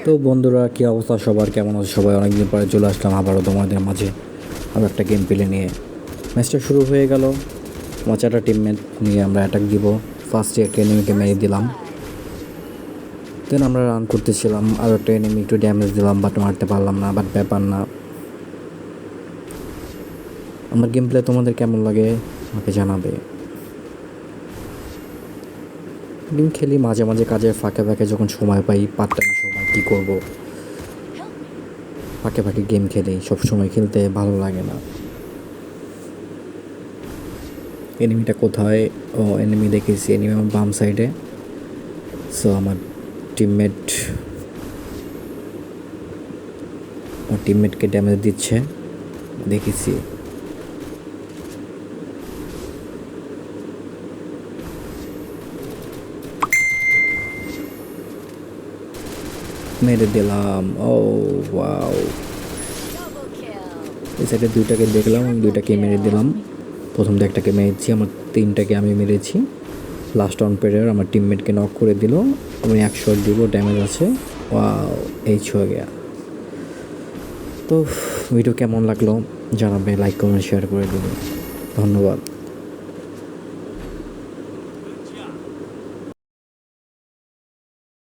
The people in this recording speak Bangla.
তো বন্ধুরা, কী অবস্থা সবার, কেমন আছে সবাই? অনেকদিন পরে চলে আসলাম আবারও তোমাদের মাঝে আরও একটা গেম প্লে নিয়ে। ম্যাচটা শুরু হয়ে গেল। আমার চারটা টিমমেট নিয়ে আমরা অ্যাটাক দিব। ফার্স্টে একটা এনিমিকে মেরে দিলাম, দেন আমরা রান করতেছিলাম। আরও একটা এনিমি একটু ড্যামেজ দিলাম, বাট মারতে পারলাম না। বাট ব্যাপার না। আমার গেম প্লে তোমাদের কেমন লাগে আমাকে জানাবে। গেম খেলি মাঝে মাঝে, কাজের ফাঁকে ফাঁকে যখন সময় পাই, পার্ট টাইম সময় কী করবো, ফাঁকে ফাঁকে গেম খেলি। সব সময় খেলতে ভালো লাগে না। এনিমিটা কোথায়? ও, এনিমি দেখেছি। এনিমি আমার বাম সাইডে। সো আমার টিমমেটকে ড্যামেজ দিচ্ছে, দেখেছি। মেরে দিলাম। ও ওয়াও! এই সাইডে দুইটাকে দেখলাম, দুইটাকে মেরে দিলাম। প্রথম একটাকে মেরেছি, আমার তিনটাকে আমি মেরেছি। লাস্ট অন প্লেয়ার আমার টিমমেটকে নক করে দিল। আমি 1 শট দিব, ড্যামেজ আছে। ওয়াও, এই ছুঁয়ে গেয়া। তো ভিডিও কেমন লাগলো জানাবে, লাইক কমেন্ট শেয়ার করে দেবে। ধন্যবাদ।